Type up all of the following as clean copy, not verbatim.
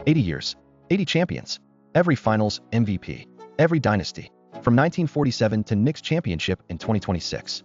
80 years, 80 champions, every finals MVP, every dynasty, from 1947 to Knicks championship in 2026.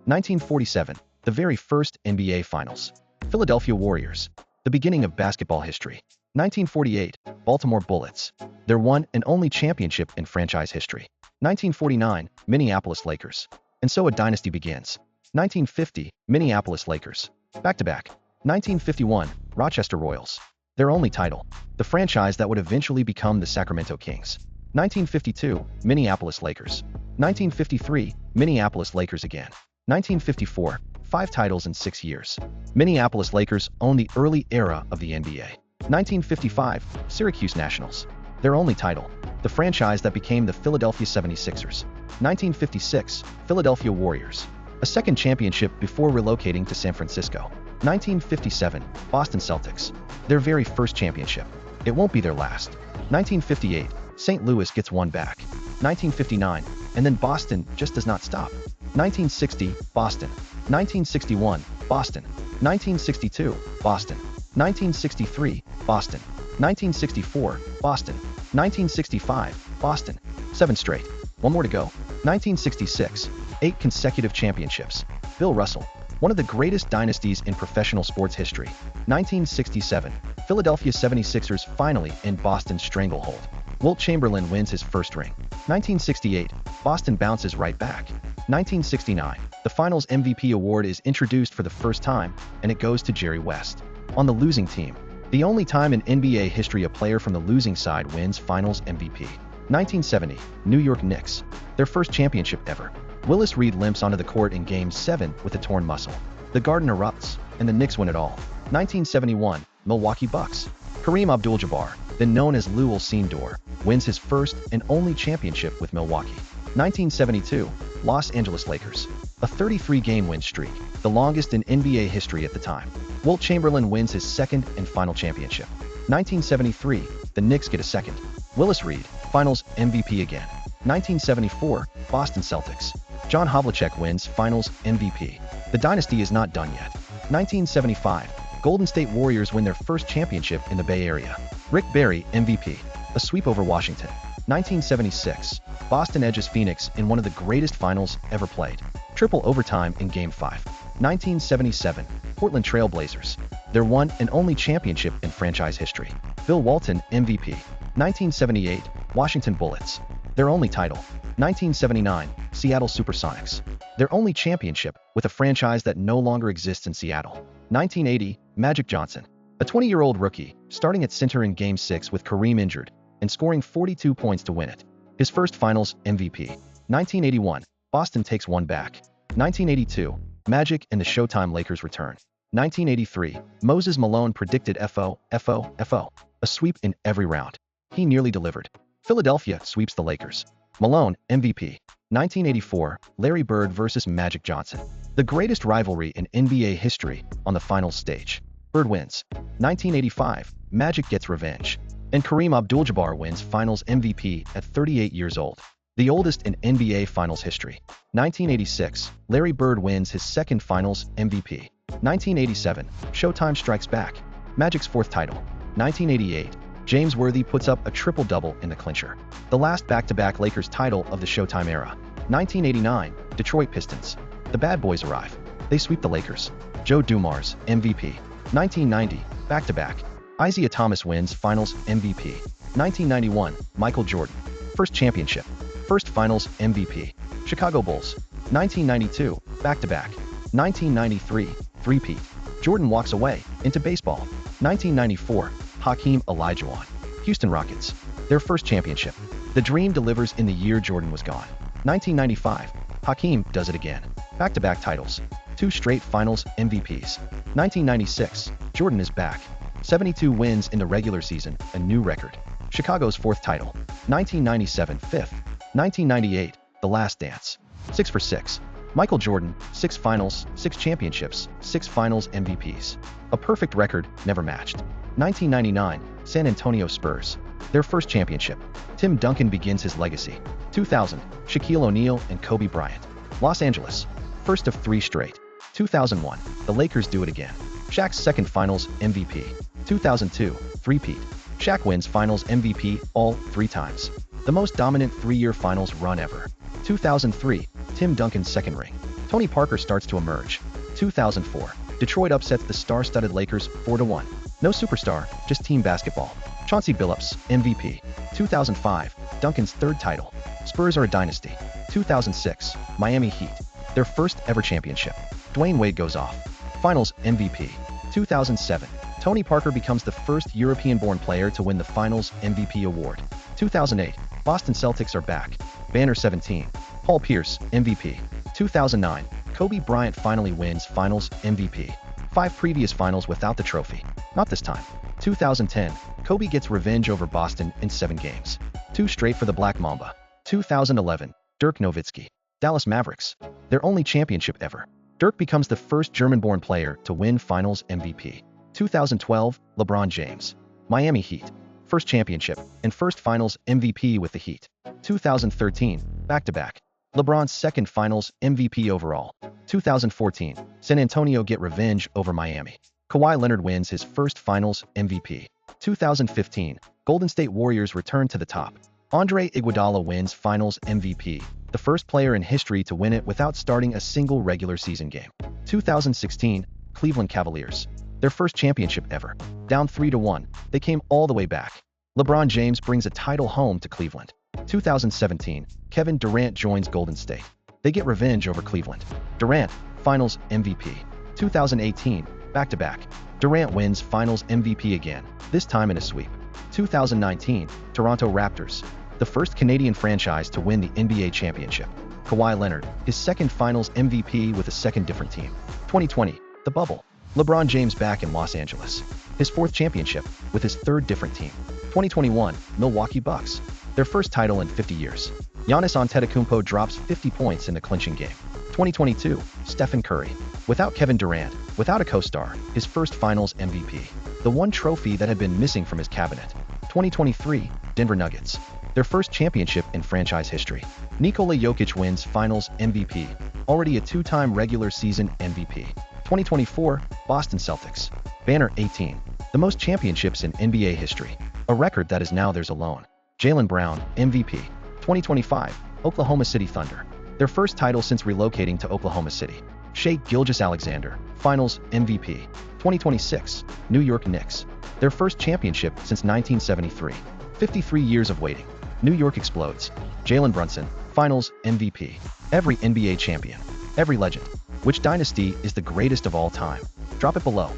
1947, the very first NBA Finals. Philadelphia Warriors, the beginning of basketball history. 1948, Baltimore Bullets, their one and only championship in franchise history. 1949, Minneapolis Lakers. And so a dynasty begins. 1950, Minneapolis Lakers, back-to-back. 1951, Rochester Royals, their only title, the franchise that would eventually become the Sacramento Kings. 1952, Minneapolis Lakers. 1953, Minneapolis Lakers again. 1954, 5 titles in 6 years. Minneapolis Lakers own the early era of the NBA. 1955, Syracuse Nationals, their only title, the franchise that became the Philadelphia 76ers. 1956, Philadelphia Warriors, a second championship before relocating to San Francisco. 1957, Boston Celtics, their very first championship. It won't be their last. 1958, St. Louis gets one back. 1959, and then Boston just does not stop. 1960, Boston. 1961, Boston. 1962, Boston. 1963, Boston. 1964, Boston. 1965, Boston. 7 straight. One more to go. 1966, 8 consecutive championships. Bill Russell, one of the greatest dynasties in professional sports history. 1967, Philadelphia 76ers finally in Boston's stranglehold. Wilt Chamberlain wins his first ring. 1968, Boston bounces right back. 1969, the Finals MVP award is introduced for the first time, and it goes to Jerry West. On the losing team, the only time in NBA history a player from the losing side wins Finals MVP. 1970, New York Knicks, their first championship ever. Willis Reed limps onto the court in Game 7 with a torn muscle. The Garden erupts, and the Knicks win it all. 1971, Milwaukee Bucks. Kareem Abdul-Jabbar, then known as Lou Alcindor, wins his first and only championship with Milwaukee. 1972, Los Angeles Lakers. A 33-game win streak, the longest in NBA history at the time. Wilt Chamberlain wins his second and final championship. 1973, the Knicks get a second. Willis Reed, Finals MVP again. 1974, Boston Celtics. John Havlicek wins Finals MVP. The dynasty is not done yet. 1975, Golden State Warriors win their first championship in the Bay Area. Rick Barry, MVP. A sweep over Washington. 1976, Boston edges Phoenix in one of the greatest finals ever played. Triple overtime in Game 5. 1977, Portland Trail Blazers. Their one and only championship in franchise history. Bill Walton, MVP. 1978, Washington Bullets. Their only title. 1979, Seattle Supersonics. Their only championship with a franchise that no longer exists in Seattle. 1980, Magic Johnson. A 20-year-old rookie, starting at center in Game 6 with Kareem injured, and scoring 42 points to win it. His first Finals MVP. 1981, Boston takes one back. 1982, Magic and the Showtime Lakers return. 1983, Moses Malone predicted FO, a sweep in every round. He nearly delivered. Philadelphia sweeps the Lakers. Malone, MVP. 1984, Larry Bird versus Magic Johnson. The greatest rivalry in NBA history on the finals stage. Bird wins. 1985, Magic gets revenge. And Kareem Abdul-Jabbar wins Finals MVP at 38 years old. The oldest in NBA Finals history. 1986, Larry Bird wins his second Finals MVP. 1987, Showtime strikes back. Magic's fourth title. 1988, James Worthy puts up a triple-double in the clincher. The last back-to-back Lakers title of the Showtime era. 1989, Detroit Pistons. The bad boys arrive. They sweep the Lakers. Joe Dumars, MVP. 1990, back-to-back. Isaiah Thomas wins Finals MVP. 1991, Michael Jordan. First championship. First Finals MVP. Chicago Bulls. 1992, back-to-back. 1993, three-peat. Jordan walks away into baseball. 1994, Hakeem Olajuwon. Houston Rockets. Their first championship. The dream delivers in the year Jordan was gone. 1995, Hakeem does it again. Back-to-back titles. 2 straight Finals MVPs. 1996, Jordan is back. 72 wins in the regular season, a new record. Chicago's fourth title. 1997, fifth. 1998, The Last Dance. 6 for 6. Michael Jordan, 6 finals, 6 championships, 6 finals MVPs. A perfect record, never matched. 1999, San Antonio Spurs. Their first championship. Tim Duncan begins his legacy. 2000, Shaquille O'Neal and Kobe Bryant. Los Angeles. First of 3 straight. 2001, the Lakers do it again. Shaq's second finals MVP. 2002, Three-peat. Shaq wins Finals MVP all 3 times. The most dominant 3-year Finals run ever. 2003, Tim Duncan's second ring. Tony Parker starts to emerge. 2004, Detroit upsets the star-studded Lakers 4-1. No superstar, just team basketball. Chauncey Billups, MVP. 2005, Duncan's third title. Spurs are a dynasty. 2006, Miami Heat. Their first ever championship. Dwayne Wade goes off. Finals MVP. 2007, Tony Parker becomes the first European-born player to win the Finals MVP award. 2008, Boston Celtics are back. Banner 17. Paul Pierce, MVP. 2009, Kobe Bryant finally wins Finals MVP. 5 previous finals without the trophy. Not this time. 2010, Kobe gets revenge over Boston in 7 games. 2 straight for the Black Mamba. 2011, Dirk Nowitzki. Dallas Mavericks. Their only championship ever. Dirk becomes the first German-born player to win Finals MVP. 2012, LeBron James. Miami Heat. First championship and first Finals MVP with the Heat. 2013, back-to-back. LeBron's second Finals MVP overall. 2014, San Antonio get revenge over Miami. Kawhi Leonard wins his first Finals MVP. 2015, Golden State Warriors return to the top. Andre Iguodala wins Finals MVP, the first player in history to win it without starting a single regular season game. 2016, Cleveland Cavaliers. Their first championship ever. Down 3-1, they came all the way back. LeBron James brings a title home to Cleveland. 2017, Kevin Durant joins Golden State. They get revenge over Cleveland. Durant, Finals MVP. 2018, back-to-back. Durant wins Finals MVP again, this time in a sweep. 2019, Toronto Raptors. The first Canadian franchise to win the NBA championship. Kawhi Leonard, his second Finals MVP with a second different team. 2020, the bubble. LeBron James back in Los Angeles. His 4th championship, with his 3rd different team. 2021, Milwaukee Bucks. Their first title in 50 years. Giannis Antetokounmpo drops 50 points in the clinching game. 2022, Stephen Curry. Without Kevin Durant, without a co-star, his first Finals MVP. The one trophy that had been missing from his cabinet. 2023, Denver Nuggets. Their first championship in franchise history. Nikola Jokic wins Finals MVP, already a 2-time regular season MVP. 2024, Boston Celtics. Banner 18. The most championships in NBA history. A record that is now theirs alone. Jalen Brown, MVP. 2025, Oklahoma City Thunder. Their first title since relocating to Oklahoma City. Shai Gilgeous-Alexander, Finals MVP. 2026, New York Knicks. Their first championship since 1973. 53 years of waiting. New York explodes. Jalen Brunson, Finals MVP. Every NBA champion. Every legend. Which dynasty is the greatest of all time? Drop it below.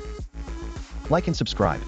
Like and subscribe.